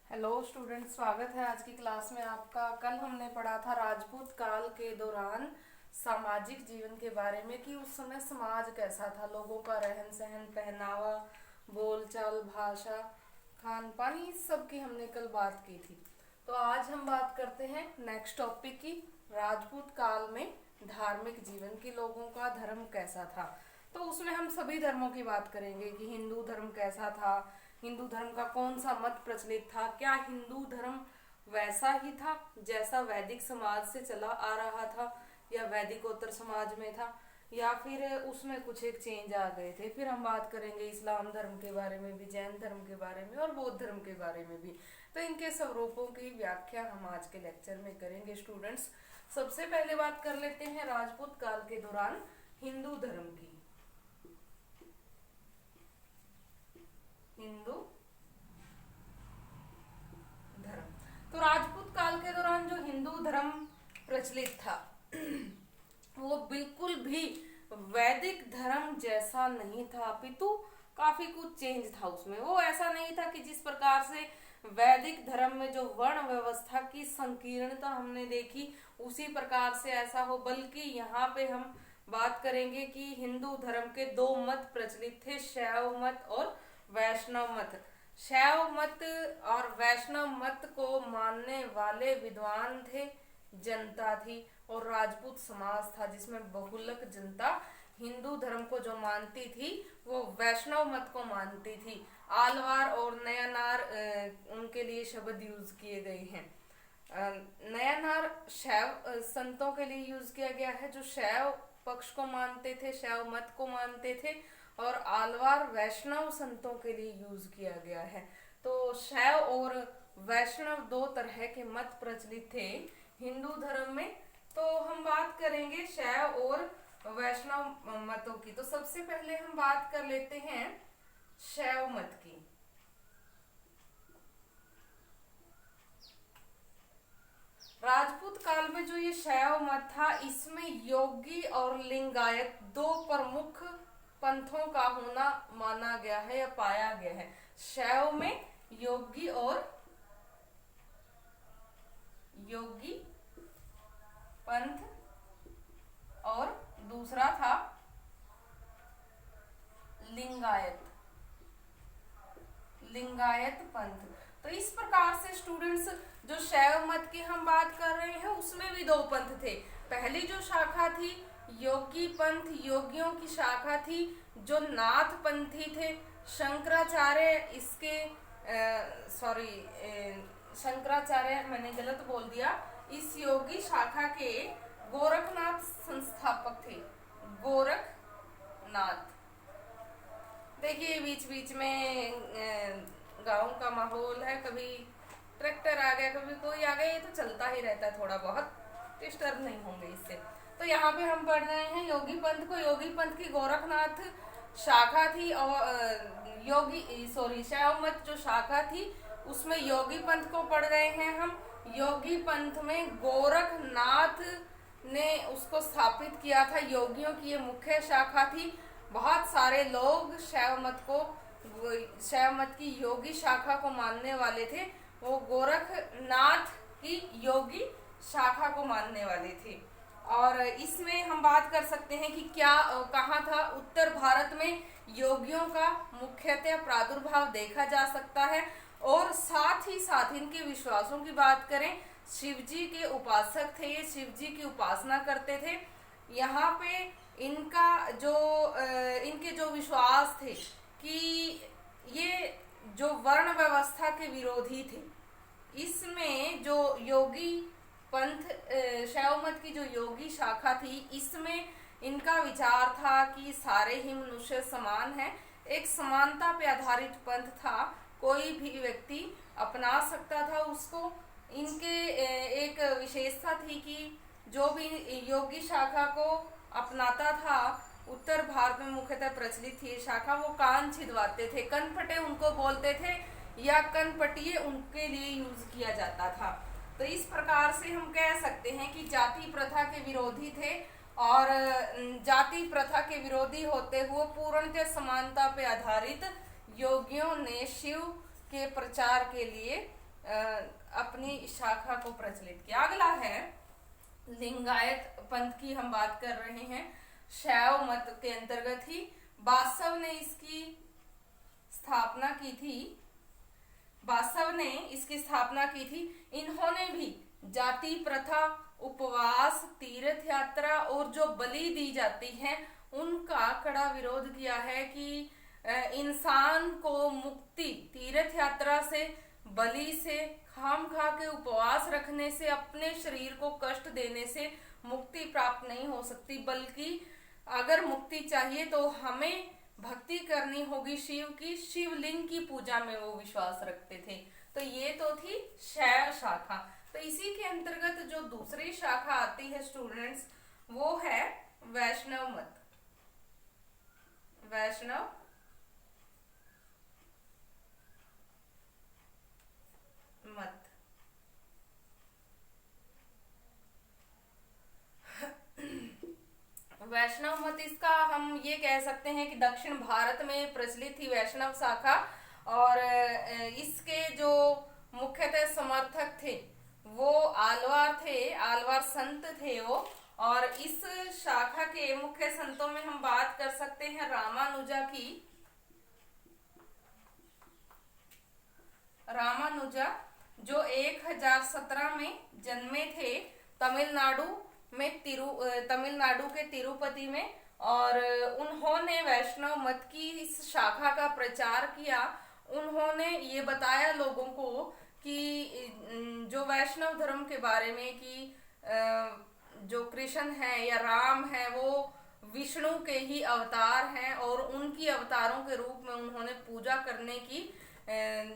Hello student, स्वागत है आज की क्लास में आपका। कल हमने पढ़ा था राजपूत काल के दौरान सामाजिक जीवन के बारे में कि उस समय समाज कैसा था, लोगों का रहन सहन, पहनावा, बोलचाल, भाषा, खान पान, इस सब की हमने कल बात की थी। तो आज हम बात करते हैं नेक्स्ट टॉपिक की, राजपूत काल में धार्मिक जीवन की, लोगों का धर्म कैसा था। तो उसमें हम सभी धर्मों की बात करेंगे कि हिंदू धर्म कैसा था, हिंदू धर्म का कौन सा मत प्रचलित था, क्या हिंदू धर्म वैसा ही था जैसा वैदिक समाज से चला आ रहा था या वैदिकोत्तर समाज में था, या फिर उसमें कुछ एक चेंज आ गए थे। फिर हम बात करेंगे इस्लाम धर्म के बारे में भी, जैन धर्म के बारे में और बौद्ध धर्म के बारे में भी। तो इनके स्वरूपों की व्याख्या हम आज के लेक्चर में करेंगे स्टूडेंट्स। सबसे पहले बात कर लेते हैं राजपूत काल के दौरान हिंदू धर्म की। हिंदू धर्म, तो राजपूत काल के दौरान जो हिंदू धर्म प्रचलित था वो बिल्कुल भी वैदिक धर्म जैसा नहीं था, अपितु काफी कुछ चेंज था उसमें। वो ऐसा नहीं था कि जिस प्रकार से वैदिक धर्म में जो वर्ण व्यवस्था की संकीर्णता हमने देखी उसी प्रकार से ऐसा हो, बल्कि यहाँ पे हम बात करेंगे कि हिंदू धर्म के दो मत प्रचलित थे, शैव मत और वैष्णव मत। शैव मत और वैष्णव मत को मानने वाले विद्वान थे, जनता थी, और राजपूत समाज था जिसमें बहुलक जनता हिंदू धर्म को जो मानती थी वो वैष्णव मत को मानती थी। आलवार और नयनार उनके लिए शब्द यूज किए गए हैं। नयनार शैव संतों के लिए यूज किया गया है जो शैव पक्ष को मानते थे, शैव मत को मानते थे, और आलवार वैष्णव संतों के लिए यूज किया गया है। तो शैव और वैष्णव दो तरह के मत प्रचलित थे हिंदू धर्म में। तो हम बात करेंगे शैव और वैष्णव मतों की। तो सबसे पहले हम बात कर लेते हैं शैव मत की। राजपूत काल में जो ये शैव मत था इसमें योगी और लिंगायत दो प्रमुख पंथों का होना माना गया है या पाया गया है। शैव में योगी पंथ और दूसरा था लिंगायत पंथ। तो इस प्रकार से स्टूडेंट्स जो शैव मत की हम बात कर रहे हैं उसमें भी दो पंथ थे। पहली जो शाखा थी योगी पंथ, योगियों की शाखा थी जो नाथ पंथी थे। शंकराचार्य इसके शंकराचार्य, मैंने गलत बोल दिया, इस योगी शाखा के गोरखनाथ संस्थापक थे। गोरखनाथ, देखिए बीच बीच में गांव का माहौल है, कभी ट्रैक्टर आ गया, कभी कोई आ गया, ये तो चलता ही रहता है, थोड़ा बहुत डिस्टर्ब नहीं होंगे इससे। तो यहाँ पे हम पढ़ रहे हैं योगी पंथ को। योगी पंथ की गोरखनाथ शाखा थी और शैव मत जो शाखा थी उसमें योगी पंथ को पढ़ रहे हैं हम। योगी पंथ में गोरखनाथ ने उसको स्थापित किया था, योगियों की ये मुख्य शाखा थी। बहुत सारे लोग शैव मत की योगी शाखा को मानने वाले थे, वो गोरखनाथ की योगी शाखा को मानने वाले थे। और इसमें हम बात कर सकते हैं कि क्या कहाँ था, उत्तर भारत में योगियों का मुख्यतः प्रादुर्भाव देखा जा सकता है। और साथ ही साथ इनके विश्वासों की बात करें, शिव जी के उपासक थे, ये शिव जी की उपासना करते थे। यहाँ पे इनके जो विश्वास थे कि ये जो वर्ण व्यवस्था के विरोधी थे, इसमें जो योगी पंथ शैव मत की जो योगी शाखा थी इसमें इनका विचार था कि सारे ही मनुष्य समान हैं, एक समानता पे आधारित पंथ था, कोई भी व्यक्ति अपना सकता था उसको। इनके एक विशेषता थी कि जो भी योगी शाखा को अपनाता था, उत्तर भारत में मुख्यतः प्रचलित थी शाखा, वो कान छिदवाते थे, कनपटे उनको बोलते थे या कनपटिए उनके लिए यूज किया जाता था। तो इस प्रकार से हम कह सकते हैं कि जाति प्रथा के विरोधी थे, और जाति प्रथा के विरोधी होते हुए पूर्णतः समानता पे आधारित योगियों ने शिव के प्रचार के लिए अपनी शाखा को प्रचलित किया। अगला है लिंगायत पंथ की हम बात कर रहे हैं। शैव मत के अंतर्गत ही बासव ने इसकी स्थापना की थी। बासव ने इसकी स्थापना की थी। इन्होंने भी जाति प्रथा, उपवास, तीर्थ यात्रा और जो बलि दी जाती है उनका कड़ा विरोध किया है कि इंसान को मुक्ति तीर्थ यात्रा से, बलि से, खाम खा के उपवास रखने से, अपने शरीर को कष्ट देने से मुक्ति प्राप्त नहीं हो सकती, बल्कि अगर मुक्ति चाहिए तो हमें भक्ति करनी होगी शिव की। शिवलिंग की पूजा में वो विश्वास रखते थे। तो ये तो थी शैव शाखा। तो इसी के अंतर्गत जो दूसरी शाखा आती है स्टूडेंट्स, वो है वैष्णव मत। वैष्णव मत वैष्णव मत, इसका हम ये कह सकते हैं कि दक्षिण भारत में प्रचलित थी वैष्णव शाखा। और इसके जो मुख्यतः समर्थक थे वो आलवार थे, आलवार संत थे वो। और इस शाखा के मुख्य संतों में हम बात कर सकते हैं रामानुजा की। रामानुजा जो 1017 में जन्मे थे तमिलनाडु के तिरुपति में। और उन्होंने वैष्णव मत की इस शाखा का प्रचार किया। उन्होंने ये बताया लोगों को कि जो वैष्णव धर्म के बारे में कि जो कृष्ण है या राम है वो विष्णु के ही अवतार हैं, और उनकी अवतारों के रूप में उन्होंने पूजा करने की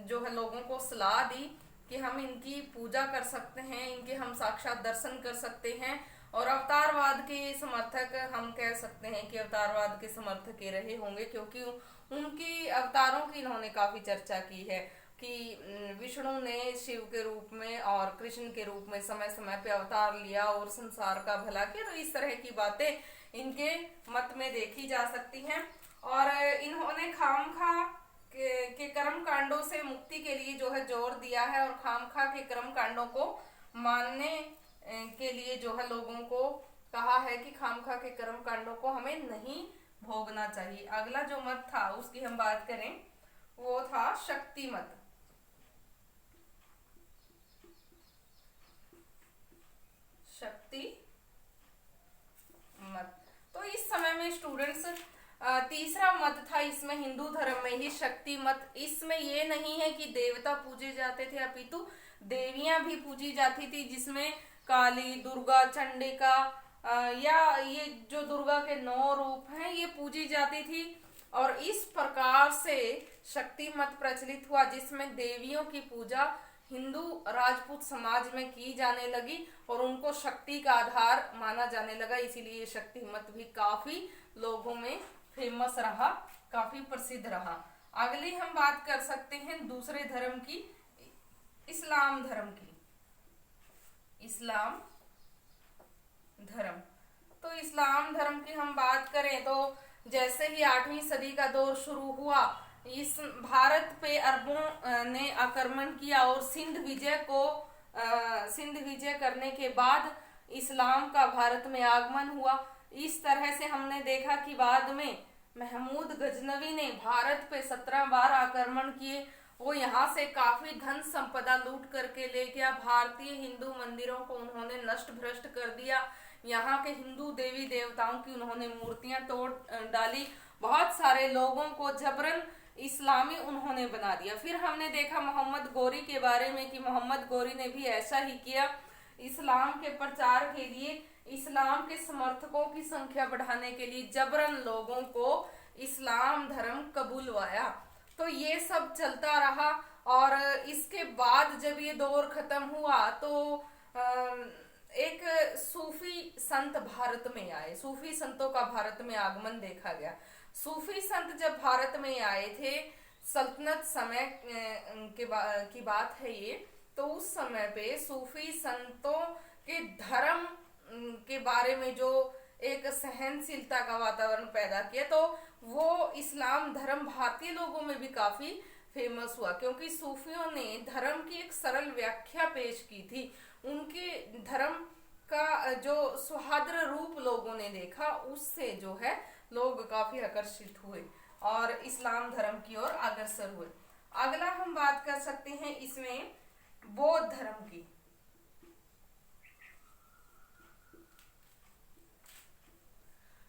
जो है लोगों को सलाह दी कि हम इनकी पूजा कर सकते हैं, इनके हम साक्षात दर्शन कर सकते हैं। और अवतारवाद के समर्थक हम कह सकते हैं कि अवतारवाद के समर्थक ये रहे होंगे, क्योंकि उनकी अवतारों की इन्होंने काफी चर्चा की है कि विष्णु ने शिव के रूप में और कृष्ण के रूप में समय समय पे अवतार लिया और संसार का भला किया। तो इस तरह की बातें इनके मत में देखी जा सकती हैं। और इन्होंने खामखा के कर्म कांडों से मुक्ति के लिए जो है जोर दिया है, और खामखा के कर्म कांडों को मानने के लिए जो है लोगों को कहा है कि खामखा के कर्म कांडों को हमें नहीं भोगना चाहिए। अगला जो मत था उसकी हम बात करें, वो था शक्ति मत। शक्ति मत। तो इस समय में स्टूडेंट्स तीसरा मत था इसमें हिंदू धर्म में ही शक्ति मत। इसमें ये नहीं है कि देवता पूजे जाते थे, अपितु देवियां भी पूजी जाती थी, जिसमें काली, दुर्गा, चंडिका या ये जो दुर्गा के 9 रूप हैं ये पूजी जाती थी। और इस प्रकार से शक्ति मत प्रचलित हुआ, जिसमें देवियों की पूजा हिंदू राजपूत समाज में की जाने लगी और उनको शक्ति का आधार माना जाने लगा। इसीलिए शक्ति मत भी काफी लोगों में फेमस रहा, काफी प्रसिद्ध रहा। अगली हम बात कर सकते हैं दूसरे धर्म की, इस्लाम धर्म की। इस्लाम धर्म। तो इस्लाम धर्म की हम बात करें तो जैसे ही 8वीं सदी का दौर शुरू हुआ, इस भारत पे अरबों ने आक्रमण किया और सिंध विजय करने के बाद इस्लाम का भारत में आगमन हुआ। इस तरह से हमने देखा कि बाद में महमूद गजनवी ने भारत पे 17 बार आक्रमण किए। वो यहाँ से काफी धन संपदा लूट करके ले गया। भारतीय हिंदू मंदिरों को उन्होंने नष्ट भ्रष्ट कर दिया। यहाँ के हिंदू देवी देवताओं की उन्होंने मूर्तियां तोड़ डाली। बहुत सारे लोगों को जबरन इस्लामी उन्होंने बना दिया। फिर हमने देखा मोहम्मद गौरी के बारे में कि मोहम्मद गौरी ने भी ऐसा ही किया। इस्लाम के प्रचार के लिए, इस्लाम के समर्थकों की संख्या बढ़ाने के लिए जबरन लोगों को इस्लाम धर्म कबूलवाया। तो ये सब चलता रहा। और इसके बाद जब ये दौर खत्म हुआ तो एक सूफी संत भारत में आए। सूफी संतों का भारत में आगमन देखा गया। सूफी संत जब भारत में आए थे, सल्तनत समय की बात है ये, तो उस समय पे सूफी संतों के धर्म के बारे में जो एक सहनशीलता का वातावरण पैदा किया, तो वो इस्लाम धर्म भारतीय लोगों में भी काफी फेमस हुआ, क्योंकि सूफियों ने धर्म की एक सरल व्याख्या पेश की थी। उनके धर्म का जो सुहाद्र रूप लोगों ने देखा, उससे जो है लोग काफी आकर्षित हुए और इस्लाम धर्म की ओर अग्रसर हुए। अगला हम बात कर सकते हैं इसमें बौद्ध धर्म की।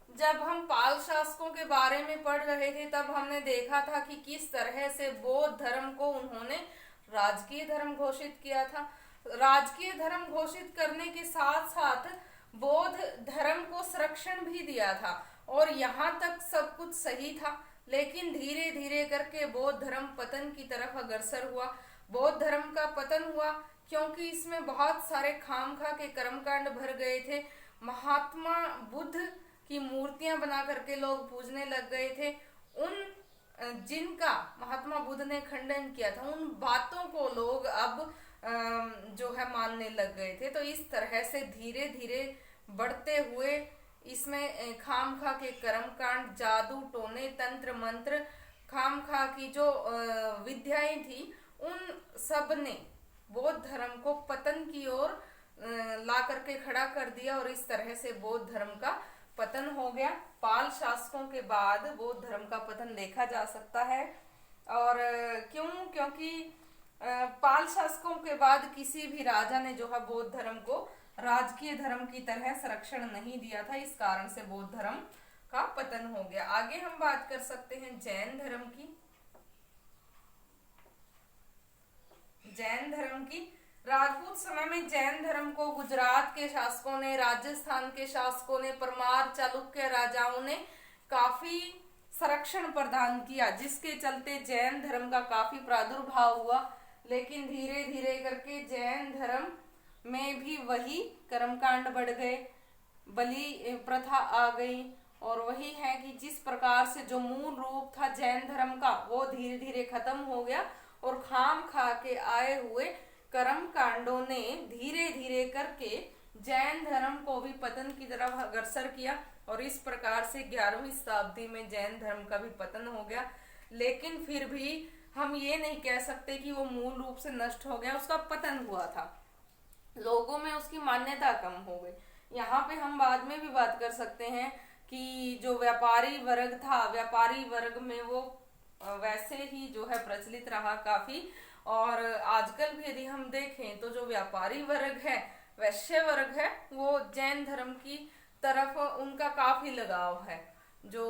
जब हम पाल शासकों के बारे में पढ़ रहे थे तब हमने देखा था कि किस तरह से बौद्ध धर्म को उन्होंने राजकीय धर्म घोषित किया था। राजकीय धर्म घोषित करने के साथ साथ बौद्ध धर्म को संरक्षण भी दिया था और यहाँ तक सब कुछ सही था। लेकिन धीरे धीरे करके बौद्ध धर्म पतन की तरफ अग्रसर हुआ। बौद्ध धर्म का पतन हुआ क्योंकि इसमें बहुत सारे खामखा के कर्मकांड भर गए थे। महात्मा बुद्ध की मूर्तियां बना करके लोग पूजने लग गए थे। उन जिनका महात्मा बुद्ध ने खंडन किया था, उन बातों को लोग अब जो है मानने लग गए थे। तो इस तरह से धीरे धीरे बढ़ते हुए इसमें खामखा के कर्मकांड, जादू टोने, तंत्र मंत्र, खामखा की जो विद्याएं थी, उन सब ने बौद्ध धर्म को पतन की ओर ला करके खड़ा कर दिया और इस तरह से बौद्ध धर्म का पतन हो गया। पाल शासकों के बाद बौद्ध धर्म का पतन देखा जा सकता है। और क्योंकि पाल शासकों के बाद किसी भी राजा ने जो है बौद्ध धर्म को राजकीय धर्म की तरह संरक्षण नहीं दिया था, इस कारण से बौद्ध धर्म का पतन हो गया। आगे हम बात कर सकते हैं जैन धर्म की। जैन धर्म की राजपूत समय में जैन धर्म को गुजरात के शासकों ने, राजस्थान के शासकों ने, परमार चालुक्य राजाओं ने काफी संरक्षण प्रदान किया, जिसके चलते जैन धर्म का काफी प्रादुर्भाव हुआ। लेकिन धीरे धीरे करके जैन धर्म में भी वही कर्मकांड बढ़ गए, बलि प्रथा आ गई और वही है कि जिस प्रकार से जो मूल रूप था जैन धर्म का वो धीरे धीरे खत्म हो गया और खाम खा के आए हुए कर्म कांडों ने धीरे धीरे करके जैन धर्म को भी पतन की तरफ अग्रसर किया और इस प्रकार से 11वीं शताब्दी में जैन धर्म का भी पतन हो गया। लेकिन फिर भी हम ये नहीं कह सकते कि वो मूल रूप से नष्ट हो गया, उसका पतन हुआ था, लोगों में उसकी मान्यता कम हो गई। यहाँ पे हम बाद में भी बात कर सकते हैं कि जो व्यापारी वर्ग था, व्यापारी वर्ग में वो वैसे ही जो है प्रचलित रहा काफी। और आजकल भी यदि हम देखें तो जो व्यापारी वर्ग है, वैश्य वर्ग है, वो जैन धर्म की तरफ उनका काफी लगाव है। जो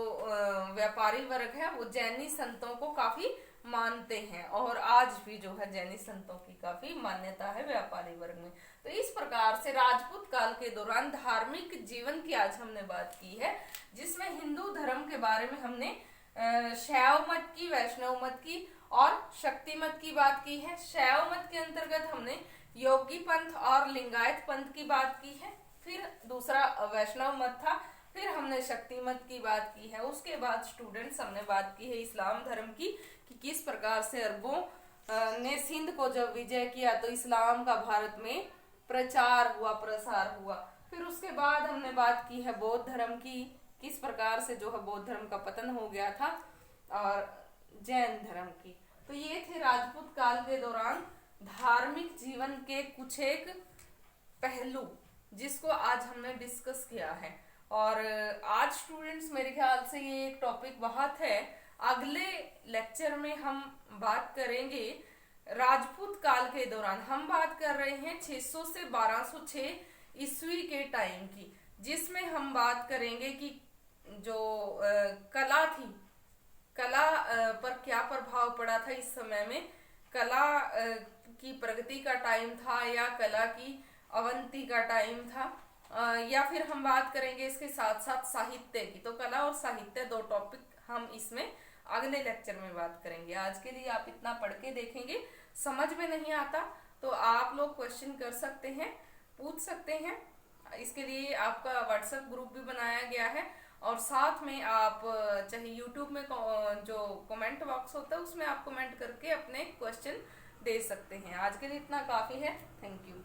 व्यापारी वर्ग है वो जैनी संतों को काफी मानते हैं और आज भी जो है जैनी संतों की काफी मान्यता है व्यापारी वर्ग में। तो इस प्रकार से राजपूत काल के दौरान धार्मिक जीवन की आज हमने बात की है, जिसमें हिंदू धर्म के बारे में हमने शैव मत की, वैष्णव मत की और शक्ति मत की बात की है। शैव मत के अंतर्गत हमने योगी पंथ और लिंगायत पंथ की बात की है, फिर दूसरा वैष्णव मत था, फिर हमने शक्ति मत की बात की है। उसके बाद स्टूडेंट्स हमने बात की है इस्लाम धर्म की, कि किस प्रकार से अरबों ने सिंध को जब विजय किया तो इस्लाम का भारत में प्रचार हुआ, प्रसार हुआ। फिर उसके बाद हमने बात की है बौद्ध धर्म की, किस प्रकार से जो है बौद्ध धर्म का पतन हो गया था, और जैन धर्म की। तो ये थे राजपूत काल के दौरान धार्मिक जीवन के कुछ एक पहलू, जिसको आज हमने डिस्कस किया है। और आज स्टूडेंट्स मेरे ख्याल से ये एक टॉपिक बहुत है। अगले लेक्चर में हम बात करेंगे राजपूत काल के दौरान। हम बात कर रहे हैं 600 से 1206 ईस्वी के टाइम की, जिसमें हम बात करेंगे कि जो कला थी, कला पर क्या प्रभाव पड़ा था इस समय में, कला की प्रगति का टाइम था या कला की अवंती का टाइम था, या फिर हम बात करेंगे इसके साथ साथ साहित्य की। तो कला और साहित्य दो टॉपिक हम इसमें अगले लेक्चर में बात करेंगे। आज के लिए आप इतना पढ़ के देखेंगे, समझ में नहीं आता तो आप लोग क्वेश्चन कर सकते हैं, पूछ सकते हैं। इसके लिए आपका व्हाट्सएप ग्रुप भी बनाया गया है और साथ में आप चाहे यूट्यूब में जो कमेंट बॉक्स होता है उसमें आप कमेंट करके अपने क्वेश्चन दे सकते हैं। आज के लिए इतना काफी है। Thank you.